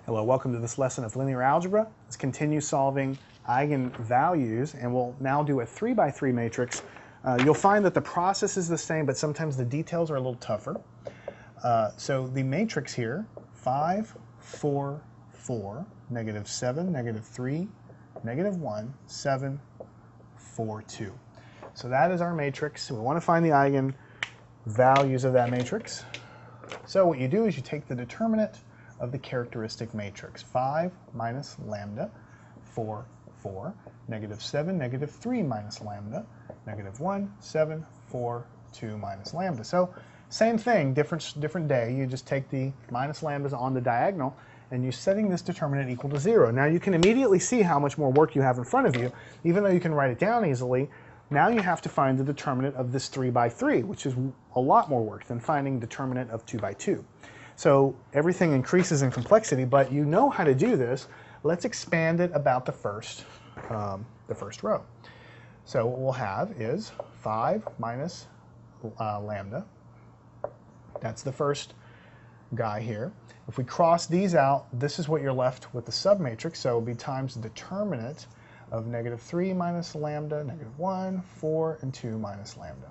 Hello, welcome to this lesson of linear algebra. Let's continue solving eigenvalues, and we'll now do a 3x3 matrix. You'll find that the process is the same, but sometimes the details are a little tougher. So the matrix here, 5, 4, 4, negative 7, negative 3, negative 1, 7, 4, 2. So that is our matrix. We want to find the eigenvalues of that matrix. So what you do is you take the determinant of the characteristic matrix. 5 minus lambda, 4, 4, negative 7, negative 3 minus lambda, negative 1, 7, 4, 2 minus lambda. So same thing, different day. You just take the minus lambdas on the diagonal and you're setting this determinant equal to 0. Now you can immediately see how much more work you have in front of you. Even though you can write it down easily, now you have to find the determinant of this 3x3, which is a lot more work than finding determinant of 2x2. So everything increases in complexity, but you know how to do this. Let's expand it about the first row. So what we'll have is 5 minus lambda. That's the first guy here. If we cross these out, this is what you're left with the submatrix. So it will be times the determinant of negative 3 minus lambda, negative 1, 4, and 2 minus lambda.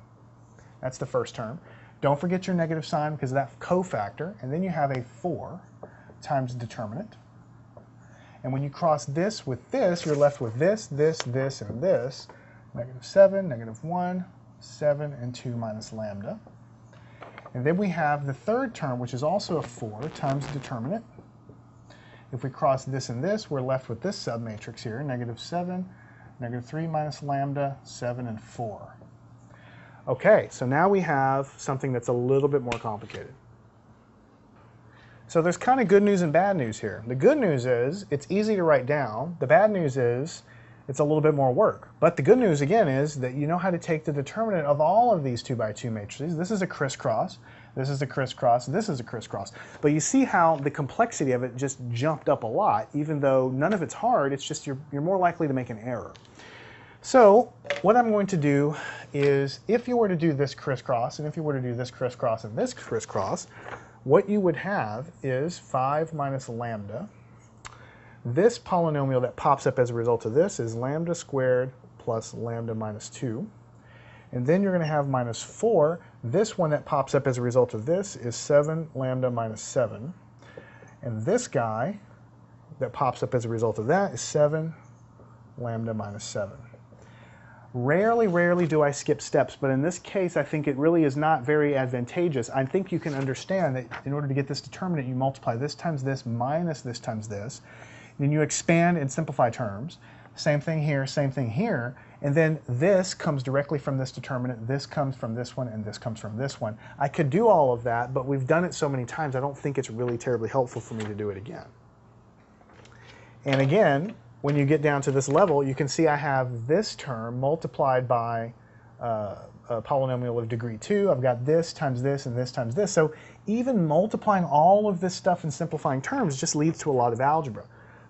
That's the first term. Don't forget your negative sign because of that cofactor, and then you have a 4 times the determinant. And when you cross this with this, you're left with this, this, this, and this. Negative 7, negative 1, 7, and 2 minus lambda. And then we have the third term, which is also a 4 times the determinant. If we cross this and this, we're left with this submatrix here, negative 7, negative 3 minus lambda, 7, and 4. Okay, so now we have something that's a little bit more complicated. So there's kind of good news and bad news here. The good news is it's easy to write down. The bad news is it's a little bit more work. But the good news, again, is that you know how to take the determinant of all of these 2x2 matrices. This is a crisscross, this is a crisscross, this is a crisscross. But you see how the complexity of it just jumped up a lot. Even though none of it's hard, it's just you're more likely to make an error. So what I'm going to do is, if you were to do this crisscross, and if you were to do this crisscross and this crisscross, what you would have is 5 minus lambda. This polynomial that pops up as a result of this is lambda squared plus lambda minus 2. And then you're going to have minus 4. This one that pops up as a result of this is 7 lambda minus 7. And this guy that pops up as a result of that is 7 lambda minus 7. Rarely do I skip steps, but in this case I think it really is not very advantageous. I think you can understand that in order to get this determinant, you multiply this times this minus this times this. Then you expand and simplify terms. Same thing here, and then this comes directly from this determinant, this comes from this one, and this comes from this one. I could do all of that, but we've done it so many times I don't think it's really terribly helpful for me to do it again. And again, when you get down to this level, you can see I have this term multiplied by a polynomial of degree 2. I've got this times this and this times this. So even multiplying all of this stuff and simplifying terms just leads to a lot of algebra.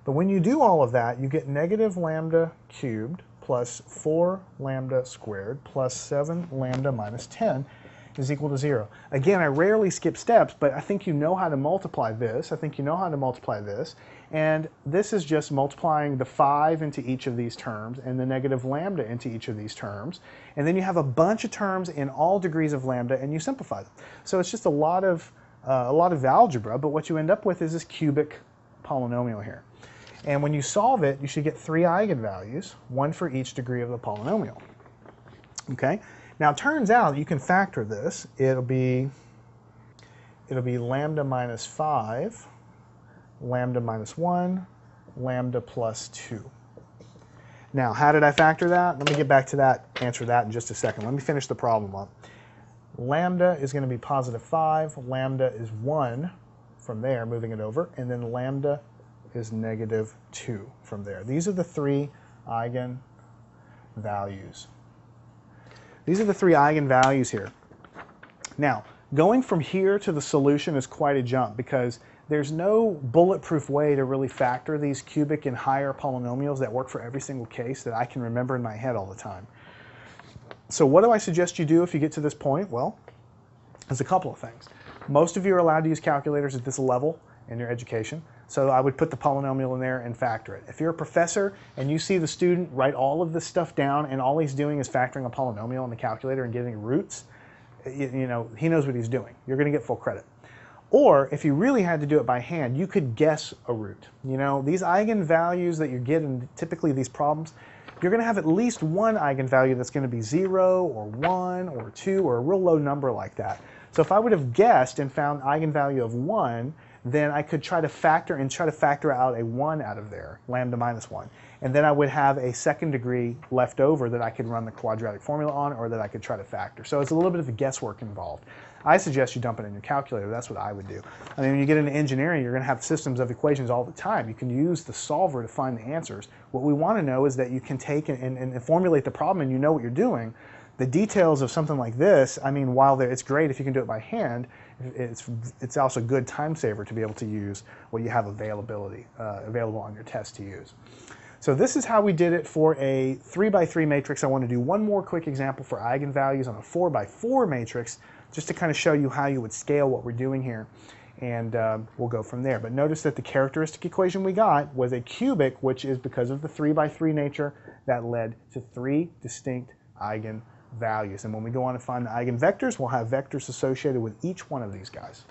But when you do all of that, you get negative lambda cubed plus 4 lambda squared plus 7 lambda minus 10 is equal to 0. Again, I rarely skip steps, but I think you know how to multiply this. I think you know how to multiply this. And this is just multiplying the 5 into each of these terms and the negative lambda into each of these terms. And then you have a bunch of terms in all degrees of lambda, and you simplify them. So it's just a lot of algebra, but what you end up with is this cubic polynomial here. And when you solve it, you should get 3 eigenvalues, 1 for each degree of the polynomial. Okay? Now it turns out you can factor this. It'll be lambda minus 5, lambda minus 1, lambda plus 2. Now, how did I factor that? Let me get back to that, answer that in just a second. Let me finish the problem up. Lambda is going to be positive 5, lambda is 1 from there, moving it over, and then lambda is negative 2 from there. These are the 3 eigenvalues. These are the 3 eigenvalues here. Now, going from here to the solution is quite a jump because there's no bulletproof way to really factor these cubic and higher polynomials that work for every single case that I can remember in my head all the time. So what do I suggest you do if you get to this point? Well, there's a couple of things. Most of you are allowed to use calculators at this level in your education. So I would put the polynomial in there and factor it. If you're a professor and you see the student write all of this stuff down and all he's doing is factoring a polynomial in the calculator and getting roots, you know, he knows what he's doing. You're going to get full credit. Or if you really had to do it by hand, you could guess a root. You know, these eigenvalues that you get in typically these problems, you're going to have at least one eigenvalue that's going to be 0 or 1 or 2 or a real low number like that. So if I would have guessed and found eigenvalue of 1, then I could try to factor out a 1 out of there, lambda minus 1. And then I would have a second degree left over that I could run the quadratic formula on, or that I could try to factor. So it's a little bit of a guesswork involved. I suggest you dump it in your calculator. That's what I would do. I mean, when you get into engineering, you're going to have systems of equations all the time. You can use the solver to find the answers. What we want to know is that you can take and formulate the problem and you know what you're doing. The details of something like this, I mean, while it's great if you can do it by hand, it's also a good time saver to be able to use what you have available on your test to use. So this is how we did it for a 3x3 matrix. I want to do one more quick example for eigenvalues on a 4x4 matrix, just to kind of show you how you would scale what we're doing here, and we'll go from there. But notice that the characteristic equation we got was a cubic, which is because of the 3x3 nature that led to 3 distinct eigenvalues. And when we go on to find the eigenvectors, we'll have vectors associated with each one of these guys.